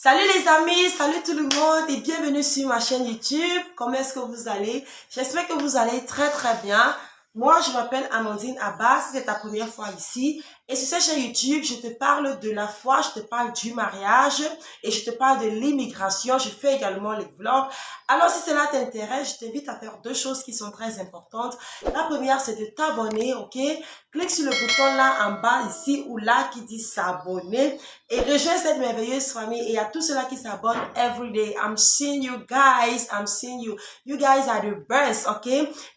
Salut les amis, salut tout le monde et bienvenue sur ma chaîne YouTube. Comment est-ce que vous allez? J'espère que vous allez très bien. Moi, je m'appelle Amandine Abba, si c'est ta première fois ici. Et sur cette chaîne YouTube, je te parle de la foi, je te parle du mariage et je te parle de l'immigration. Je fais également les vlogs. Alors, si cela t'intéresse, je t'invite à faire deux choses qui sont très importantes. La première, c'est de t'abonner, ok? Clique sur le bouton là en bas, ici ou là, qui dit s'abonner. Et rejoins cette merveilleuse famille et à tous ceux-là qui s'abonnent every day. I'm seeing you guys. I'm seeing you. You guys are the best, ok?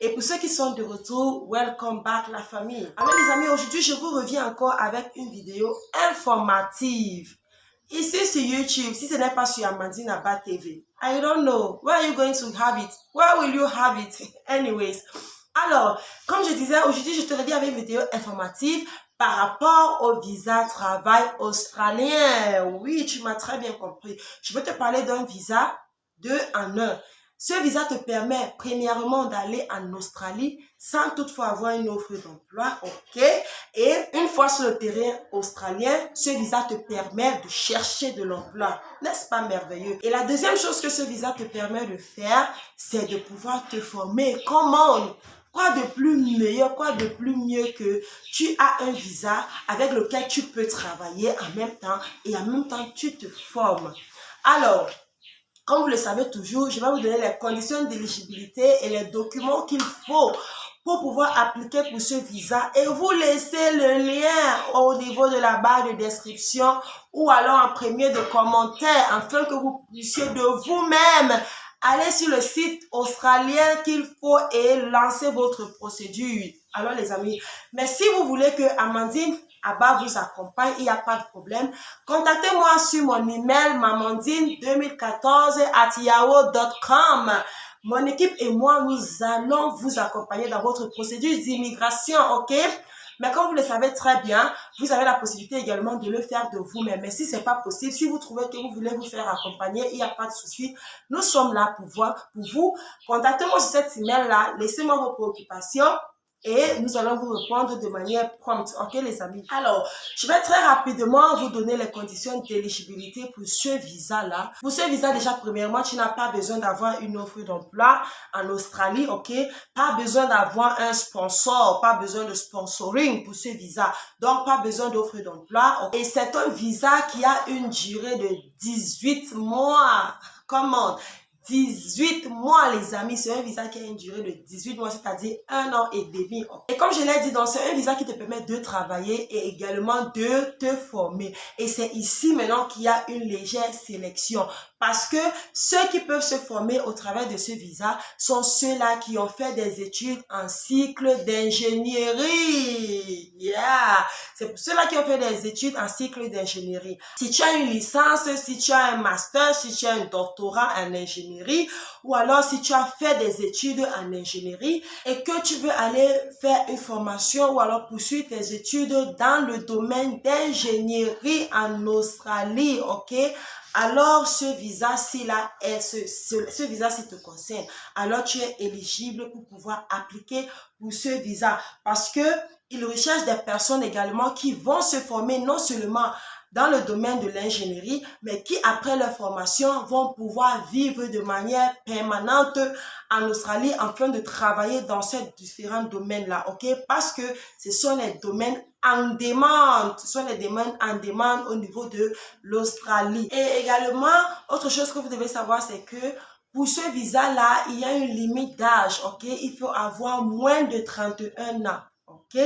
Et pour ceux qui sont de retour, welcome back la famille. Alors les amis, aujourd'hui, je vous reviens encore avec une vidéo informative. Ici sur YouTube, si ce n'est pas sur Amandine Abba TV. I don't know. Where are you going to have it? Where will you have it? Anyways. Alors, comme je disais, aujourd'hui, je te reviens avec une vidéo informative par rapport au visa travail australien. Oui, tu m'as très bien compris. Je veux te parler d'un visa 2 en 1. Ce visa te permet premièrement d'aller en Australie sans toutefois avoir une offre d'emploi, ok? Et une fois sur le terrain australien, ce visa te permet de chercher de l'emploi. N'est-ce pas merveilleux? Et la deuxième chose que ce visa te permet de faire, c'est de pouvoir te former. Comment? Quoi de plus meilleur, quoi de plus mieux que tu as un visa avec lequel tu peux travailler en même temps et en même temps tu te formes. Alors, comme vous le savez toujours, je vais vous donner les conditions d'éligibilité et les documents qu'il faut pour pouvoir appliquer pour ce visa et vous laissez le lien au niveau de la barre de description ou alors en premier de commentaire afin que vous puissiez de vous-même aller sur le site australien qu'il faut et lancer votre procédure. Alors les amis, mais si vous voulez que Amandine Abba vous accompagne, il n'y a pas de problème. Contactez-moi sur mon email mamandine2014@yahoo.com. Mon équipe et moi, nous allons vous accompagner dans votre procédure d'immigration, ok? Mais comme vous le savez très bien, vous avez la possibilité également de le faire de vous-même. Mais si ce n'est pas possible, si vous trouvez que vous voulez vous faire accompagner, il n'y a pas de souci. Nous sommes là pour vous. Contactez-moi sur cet email-là, laissez-moi vos préoccupations et nous allons vous répondre de manière prompte. Ok les amis? Alors, je vais très rapidement vous donner les conditions d'éligibilité pour ce visa-là. Pour ce visa, déjà, premièrement, tu n'as pas besoin d'avoir une offre d'emploi en Australie, ok? Pas besoin d'avoir un sponsor, pas besoin de sponsoring pour ce visa. Donc, pas besoin d'offre d'emploi. Okay? Et c'est un visa qui a une durée de 18 mois. Comment? 18 mois, les amis. C'est un visa qui a une durée de 18 mois, c'est-à-dire 1 an et demi. Et comme je l'ai dit, donc c'est un visa qui te permet de travailler et également de te former. Et c'est ici maintenant qu'il y a une légère sélection. Parce que ceux qui peuvent se former au travers de ce visa sont ceux-là qui ont fait des études en cycle d'ingénierie. Yeah! C'est pour ceux-là qui ont fait des études en cycle d'ingénierie. Si tu as une licence, si tu as un master, si tu as un doctorat en ingénierie, ou alors si tu as fait des études en ingénierie et que tu veux aller faire une formation ou alors poursuivre tes études dans le domaine d'ingénierie en Australie, ok? Alors, ce visa-ci là, ce visa-ci te concerne. Alors, tu es éligible pour pouvoir appliquer pour ce visa. Parce que il recherche des personnes également qui vont se former non seulement dans le domaine de l'ingénierie, mais qui, après leur formation, vont pouvoir vivre de manière permanente en Australie afin de travailler dans ces différents domaines-là, ok? Parce que ce sont les domaines en demande, ce sont les domaines en demande au niveau de l'Australie. Et également, autre chose que vous devez savoir, c'est que pour ce visa-là, il y a une limite d'âge, ok? Il faut avoir moins de 31 ans. Ok,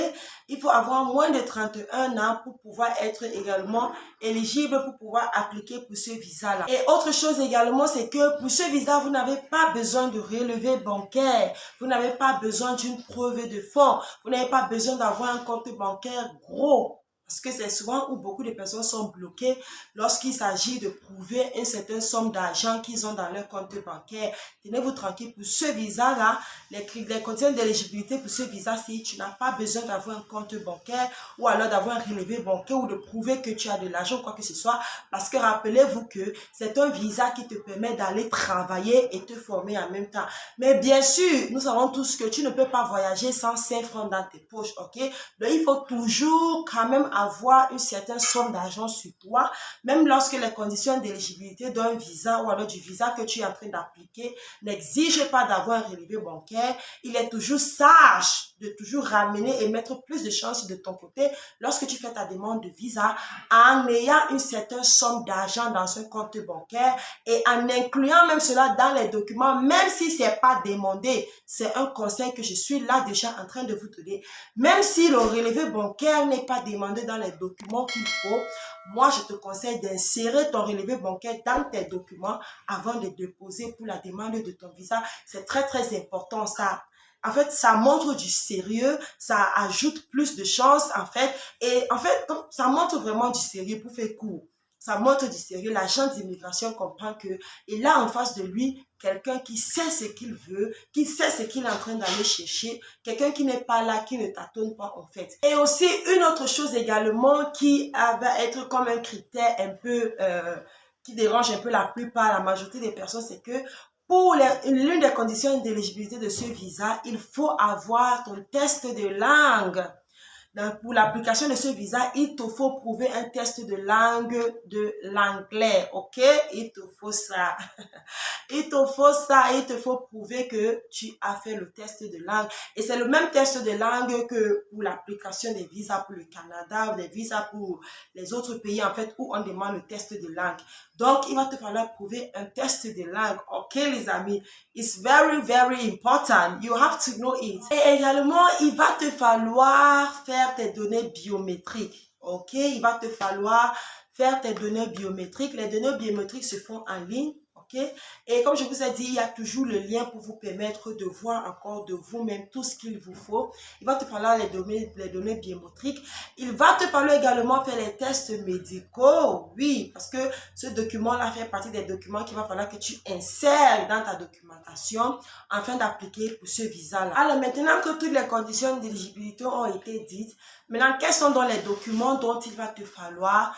il faut avoir moins de 31 ans pour pouvoir être également éligible pour pouvoir appliquer pour ce visa-là. Et autre chose également, c'est que pour ce visa, vous n'avez pas besoin de relevé bancaire. Vous n'avez pas besoin d'une preuve de fonds. Vous n'avez pas besoin d'avoir un compte bancaire gros. Parce que c'est souvent où beaucoup de personnes sont bloquées lorsqu'il s'agit de prouver une certaine somme d'argent qu'ils ont dans leur compte bancaire. Tenez-vous tranquille, pour ce visa-là, les conditions d'éligibilité pour ce visa-ci, tu n'as pas besoin d'avoir un compte bancaire ou alors d'avoir un relevé bancaire ou de prouver que tu as de l'argent ou quoi que ce soit. Parce que rappelez-vous que c'est un visa qui te permet d'aller travailler et te former en même temps. Mais bien sûr, nous savons tous que tu ne peux pas voyager sans 5 francs dans tes poches, ok? Donc, il faut toujours quand même avoir une certaine somme d'argent sur toi, même lorsque les conditions d'éligibilité d'un visa ou alors du visa que tu es en train d'appliquer n'exigent pas d'avoir un relevé bancaire, il est toujours sage de toujours ramener et mettre plus de chances de ton côté lorsque tu fais ta demande de visa en ayant une certaine somme d'argent dans un compte bancaire et en incluant même cela dans les documents, même si c'est pas demandé. C'est un conseil que je suis là déjà en train de vous donner. Même si le relevé bancaire n'est pas demandé dans les documents qu'il faut, moi je te conseille d'insérer ton relevé bancaire dans tes documents avant de déposer pour la demande de ton visa. C'est très très important ça. En fait, ça montre du sérieux, ça ajoute plus de chance, en fait. Et en fait, ça montre vraiment du sérieux pour faire court. Ça montre du sérieux. L'agent d'immigration comprend que il a en face de lui quelqu'un qui sait ce qu'il veut, qui sait ce qu'il est en train d'aller chercher, quelqu'un qui n'est pas là, qui ne tâtonne pas en fait. Et aussi, une autre chose également qui va être comme un critère un peu, qui dérange un peu la plupart, la majorité des personnes, c'est que pour l'une des conditions d'éligibilité de ce visa, il faut avoir ton test de langue. Donc, pour l'application de ce visa, il te faut prouver un test de langue de l'anglais, ok? Il te faut ça. Il te faut ça, il te faut prouver que tu as fait le test de langue. Et c'est le même test de langue que pour l'application des visas pour le Canada ou des visas pour les autres pays, en fait, où on demande le test de langue. Donc, il va te falloir prouver un test de langue, ok, les amis? It's very, very important. You have to know it. Et également, il va te falloir faire tes données biométriques, ok? Il va te falloir faire tes données biométriques. Les données biométriques se font en ligne. Okay? Et comme je vous ai dit, il y a toujours le lien pour vous permettre de voir encore de vous-même tout ce qu'il vous faut. Il va te falloir les données biométriques. Il va te falloir également faire les tests médicaux. Oui, parce que ce document-là fait partie des documents qu'il va falloir que tu insères dans ta documentation afin d'appliquer pour ce visa-là. Alors maintenant que toutes les conditions d'éligibilité ont été dites, maintenant quels sont donc les documents dont il va te falloir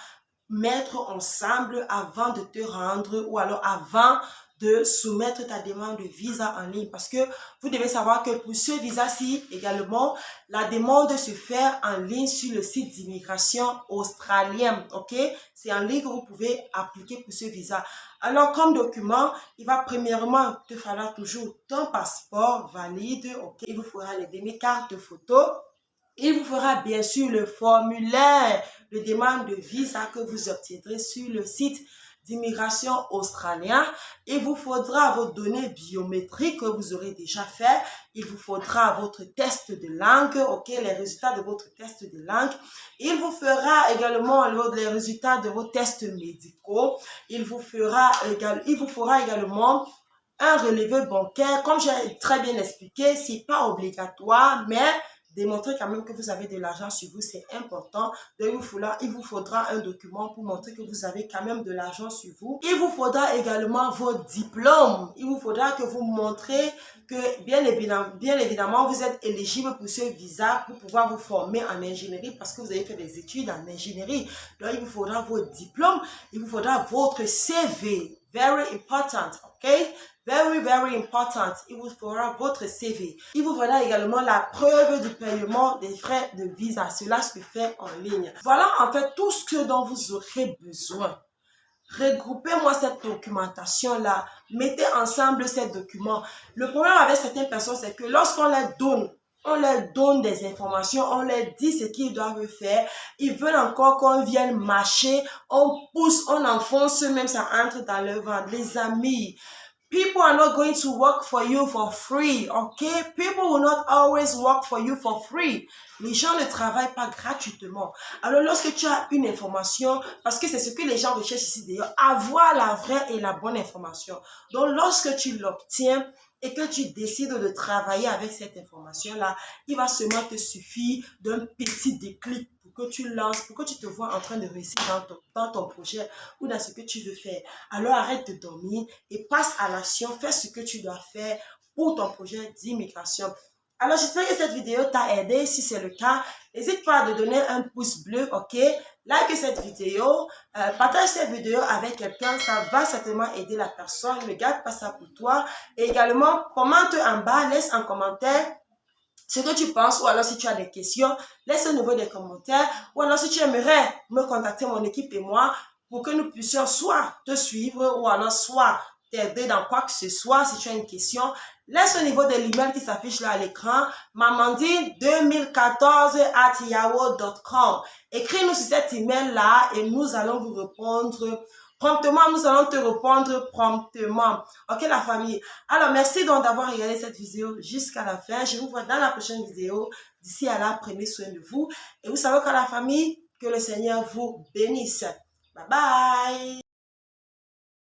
mettre ensemble avant de te rendre ou alors avant de soumettre ta demande de visa en ligne, parce que vous devez savoir que pour ce visa-ci également, la demande se fait en ligne sur le site d'immigration australien, ok? C'est en ligne que vous pouvez appliquer pour ce visa. Alors, comme document, il va premièrement te falloir toujours ton passeport valide, ok? Il vous faudra les demi-cartes de photo. Il vous fera bien sûr le formulaire de demande de visa que vous obtiendrez sur le site d'immigration australien. Il vous faudra vos données biométriques que vous aurez déjà fait. Il vous faudra votre test de langue, ok, les résultats de votre test de langue. Il vous fera également les résultats de vos tests médicaux. Il vous fera également un relevé bancaire. Comme j'ai très bien expliqué, c'est pas obligatoire, mais démontrer quand même que vous avez de l'argent sur vous, c'est important. Donc, il vous faudra un document pour montrer que vous avez quand même de l'argent sur vous. Il vous faudra également vos diplômes. Il vous faudra que vous montrez que, bien évidemment, vous êtes éligible pour ce visa pour pouvoir vous former en ingénierie parce que vous avez fait des études en ingénierie. Donc, il vous faudra vos diplômes. Il vous faudra votre CV. Very important, ok? Very, very important. Il vous faudra votre CV. Il vous faudra également la preuve du paiement des frais de visa. Cela se fait en ligne. Voilà en fait tout ce dont vous aurez besoin. Regroupez-moi cette documentation-là. Mettez ensemble ces documents. Le problème avec certaines personnes, c'est que lorsqu'on leur donne des informations, on leur dit ce qu'ils doivent faire. Ils veulent encore qu'on vienne marcher, on pousse, on enfonce, même ça entre dans leur ventre. Les amis, people are not going to work for you for free, okay? People will not always work for you for free. Les gens ne travaillent pas gratuitement. Alors, lorsque tu as une information, parce que c'est ce que les gens recherchent ici d'ailleurs, avoir la vraie et la bonne information. Donc, lorsque tu l'obtiens, et que tu décides de travailler avec cette information-là, il va seulement te suffire d'un petit déclic pour que tu lances, pour que tu te vois en train de réussir dans ton projet ou dans ce que tu veux faire. Alors arrête de dormir et passe à l'action, fais ce que tu dois faire pour ton projet d'immigration. Alors j'espère que cette vidéo t'a aidé. Si c'est le cas, n'hésite pas à donner un pouce bleu, ok? Like cette vidéo, partage cette vidéo avec quelqu'un, ça va certainement aider la personne. Ne garde pas ça pour toi. Et également, commente en bas, laisse un commentaire ce que tu penses, ou alors si tu as des questions, laisse au niveau des commentaires, ou alors si tu aimerais me contacter, mon équipe et moi, pour que nous puissions soit te suivre, ou alors soit t'aider dans quoi que ce soit, si tu as une question, laisse au niveau de l'email qui s'affiche là à l'écran, mamandine2014@yahoo.com. Écris-nous sur cet email-là et nous allons vous répondre promptement, nous allons te répondre promptement. Ok, la famille? Alors, merci donc d'avoir regardé cette vidéo jusqu'à la fin. Je vous vois dans la prochaine vidéo. D'ici à là, prenez soin de vous. Et vous savez quoi, la famille? Que le Seigneur vous bénisse. Bye bye!